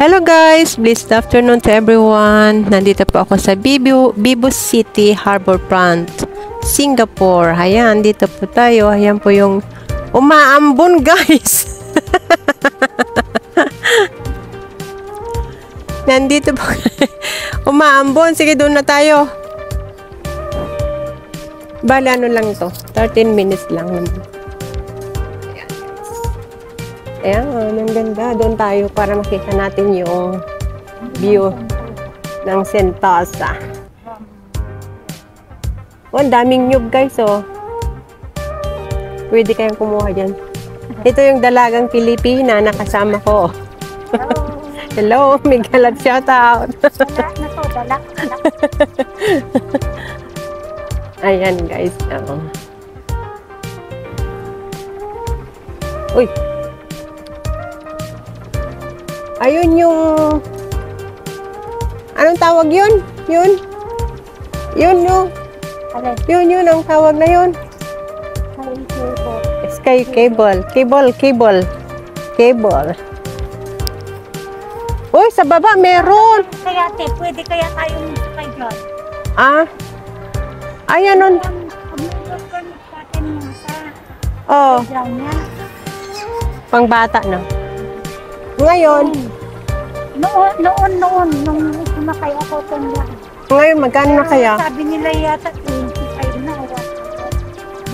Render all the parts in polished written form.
Hello guys! Blessed afternoon to everyone. Nandito po ako sa Vivo City Harbourfront, Singapore. Ayan, dito po tayo. Ayan po yung umaambon guys. Nandito po. Umaambon. Sige, doon na tayo. Bale, ano lang to? 13 minutes lang naman. Ayan, ang ganda. Doon tayo para makita natin yung view ng Sentosa. Oh, ang daming nyug guys, oh. Pwede kayong kumuha dyan. Ito yung dalagang Pilipina na kasama ko. Hello, Miguel at shout out. Ayan guys. Uy. Ayun yung... Anong tawag yun? Yun? Yun yung... Yun ang tawag na yun. Sky cable. Cable. Uy, sa baba meron. Kaya pwede kaya tayong sakay dyan. Ah? Ayan nun. Oh. Pang bata na. Ngayon. Noon, nung sumakay ako itong lang. Ngayon, magkano na kaya? Sabi nila yata, 25 na.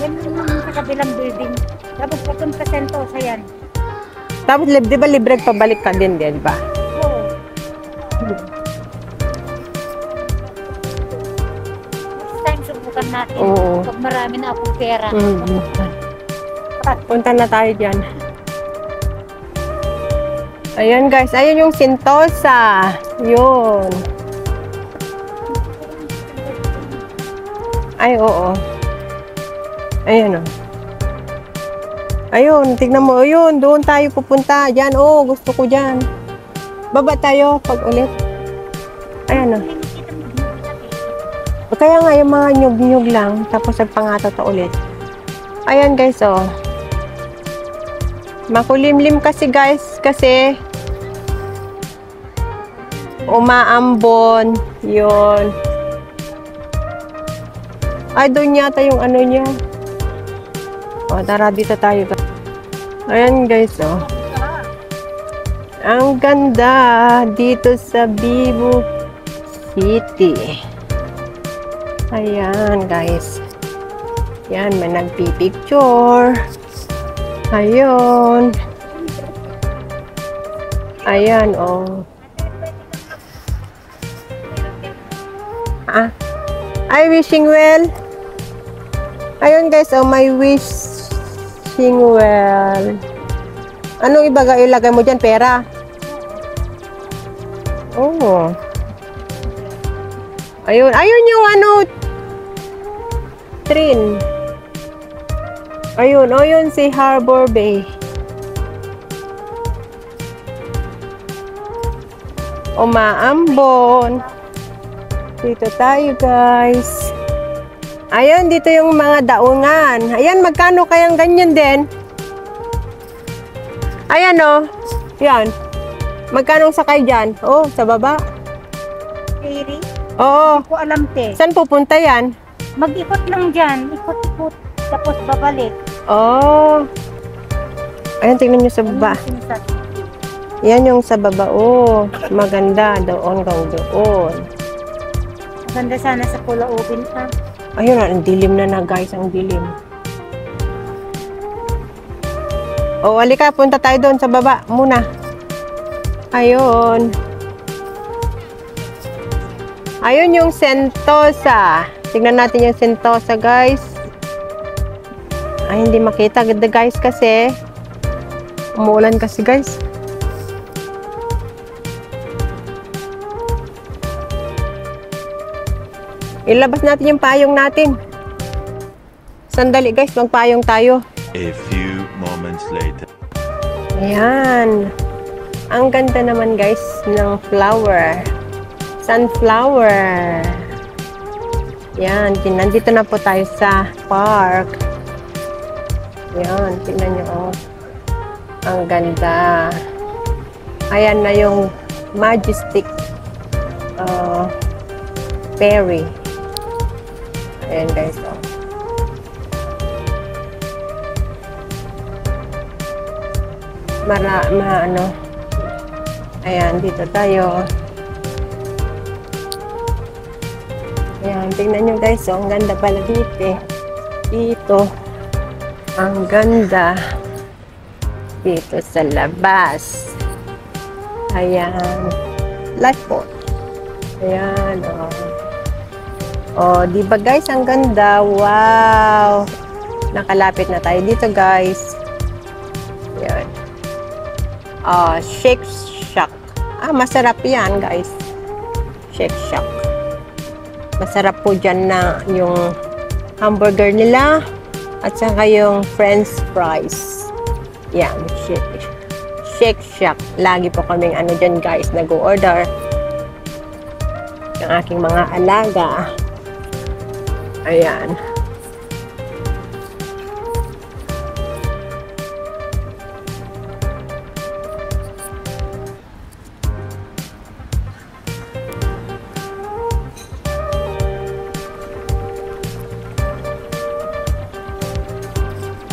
Yan yung sa kabilang building. Tapos patong sa Sentosa yan. Tapos, di ba libre pabalik ka din, di ba? Oo. Next time, subukan natin. Oo. Pag marami na akong pera. Punta na tayo dyan. Ayan guys, ayan yung Sentosa. Yun. Ay, oo. Ayan o. Ayun, tignan mo. Ayun, doon tayo pupunta. Diyan, oh, gusto ko dyan. Baba tayo pag ulit. Ayan o. Kaya nga yung mga nyug-nyug lang. Tapos nagpangato to ulit. Ayan guys, oh. Makulimlim kasi guys. Kasi umaambon. Yun. Ay, doon yata yung ano niya. O, tara, dito tayo. Ayan, guys, oh. Ang ganda dito sa Vivo City. Ayan, guys. Yan, may nagpipicture. Ayun. Ayan, oh. Ah, I wishing well. Ayun guys, oh, my wishing well. Anong ilagay mo dyan? Pera? Oh. Ayun. Ayun yung ano. Train. Ayun. Oh, yun si Harbor Bay. Umaambon. Dito tayo guys. Ayun, dito yung mga daungan. Ayan, magkano kayang ganyan din? Ayan o. Yan. Magkano sakay dyan? Oh, sa baba. Ferry? Oo. Hindi ko alam te. Saan pupunta yan? Mag-ikot lang dyan. Ikot-ikot. Tapos babalik. Oh. Ayan, tingnan nyo sa baba. Yan yung sa baba. Oh, maganda. Doon kang doon. Maganda sana sa Pulaubin ka. Ayun, ang dilim na guys, ang dilim. O, halika, punta tayo doon sa baba muna. Ayun. Ayun yung Sentosa. Tignan natin yung Sentosa, guys. Ay, hindi makita ganda guys kasi umuulan kasi guys. Ilabas natin yung payong natin. Sandali guys, magpayong tayo. A few moments later. Ayan. Ang ganda naman guys ng flower. Sunflower. Ayan, nandito na po tayo sa park. Ayan, tingnan nyo oh. Ang ganda. Ayan na yung Majestic Ferry. Ayan guys, oh. Ayan, dito tayo. Ayan, tingnan nyo guys, oh, ang ganda pala dito. Dito, ang ganda. Dito sa labas. Ayan, lifeboat. Ayan, oh. Oh, di ba guys, ang ganda. Wow. Nakalapit na tayo dito guys. Ayan. Shake Shack. Masarap yan guys. Shake Shack. Masarap po dyan na yung hamburger nila at saka yung french fries. Yan, Shake Shack. Lagi po kaming dyan guys, nag-order. Yung aking mga alaga. Ayan.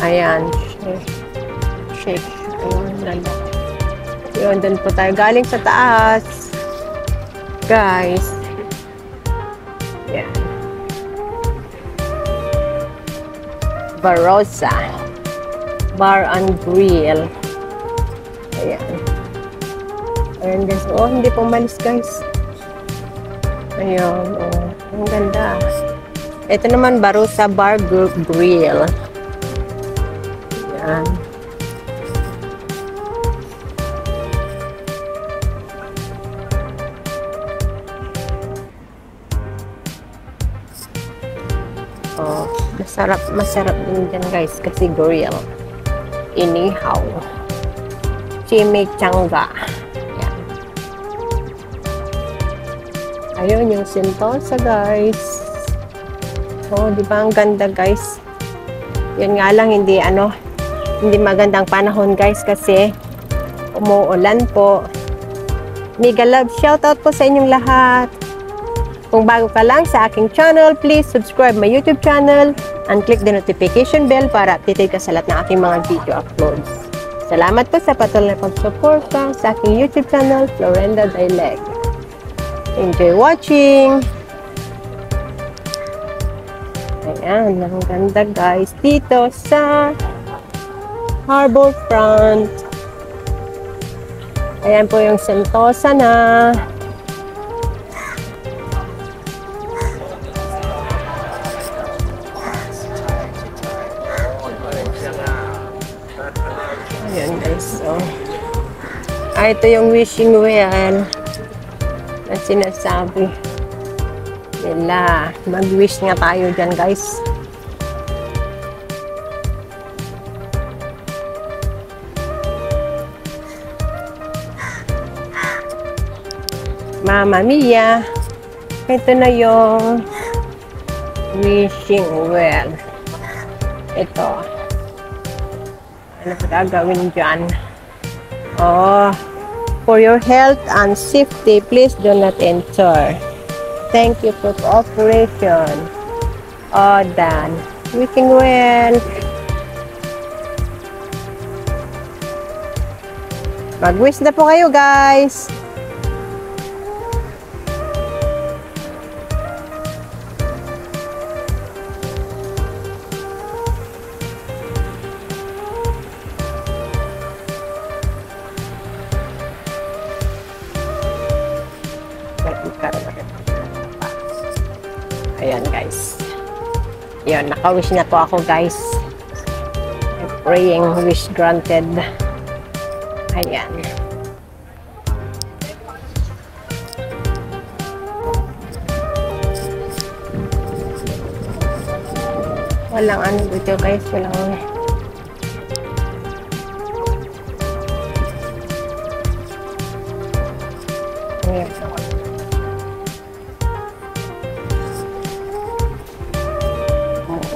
Ayan. Shake. Ayun, lalo. Yun, dun po tayo. Galing sa taas. Guys. Ayan. Barossa. Bar and Grill. Ayan. Ayan guys. Oh, hindi po malis guys. Ayan. Oh, ang ganda. Ito naman, Barossa Bar Grill. Ayan. Oh, masarap din dyan guys kasi grill. Inihaw. Chimichanga. Ayan. Ayun yung Sentosa guys. Oh, di ba ang ganda guys? Yan nga lang hindi magandang panahon guys kasi umuulan po. Mega love shoutout po sa inyong lahat. Kung bago ka lang sa aking channel, please subscribe my YouTube channel and click the notification bell para updated ka sa lahat ng aking mga video uploads. Salamat po sa patuloy na pagsuporta sa aking YouTube channel, Florenda Dialect. Enjoy watching! Ayan, ang ganda guys dito sa Harbor Front. Ayan po yung Sentosa na. Ayan guys, so ito yung wishing well na sinasabi nila. Mag-wish nga tayo dyan guys. Mamma Mia. Ito na yung wishing well. Ito. Ano pa gagawin dyan? Oh, for your health and safety, please do not enter. Thank you for cooperation. Oh, done. Wishing well. Mag-wish na po kayo, guys. Ayan guys. Ayan, naka-wish na po ako guys. Praying wish granted. Ayan. Walang ano dito guys. Walang ayan.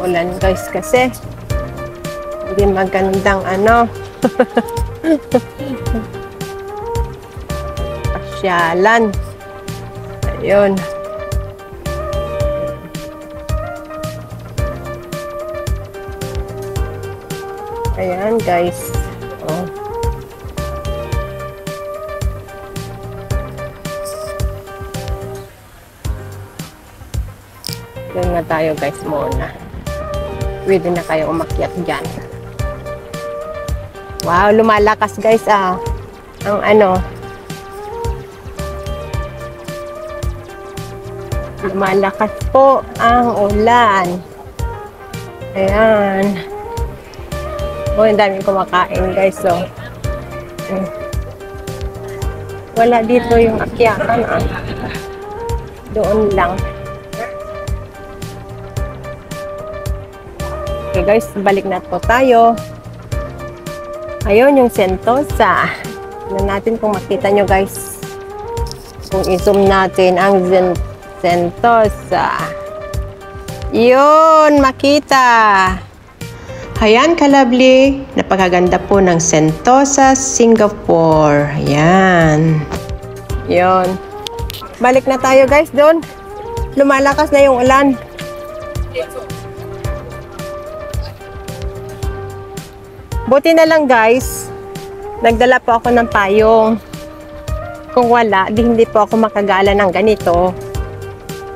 Ulan guys kasi hindi magandang pasyalan. Ayun. Ayan, guys. Oh. Doon na tayo, guys, muna. Pwede na kayo umakyat dyan. Wow, lumalakas, guys, ang ano. Lumalakas po ang ulan. Ayan. Oh, ang daming kumakain, guys, so. Wala dito yung akyatan, Doon lang. Okay, guys, balik na po tayo. Ayun, yung Sentosa. Tignan natin kung makita nyo, guys. Kung i-zoom natin ang Sentosa. Yun, makita. Ayan, kalabli. Napakaganda po ng Sentosa, Singapore. Ayan. Yun. Balik na tayo, guys, doon. Lumalakas na yung ulan. Buti na lang, guys. Nagdala po ako ng payong. Kung wala, di hindi po ako makagala ng ganito.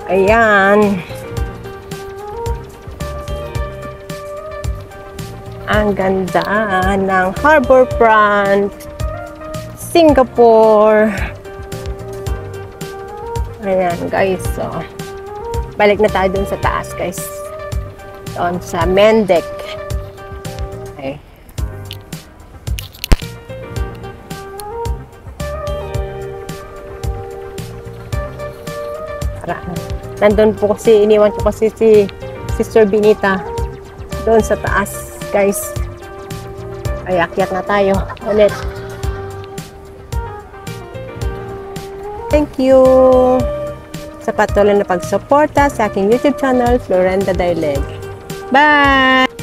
Ayan. Ang ganda ng Harbourfront, Singapore. Ayan, guys. So, balik na tayo dun sa taas, guys. Doon sa main deck. Okay. Nandun po kasi, iniwan ko kasi si Sister Benita doon sa taas, guys. Ay, akyat na tayo ulit. Thank you sa patuloy na pagsuporta sa aking YouTube channel, Florenda Dialect. Bye!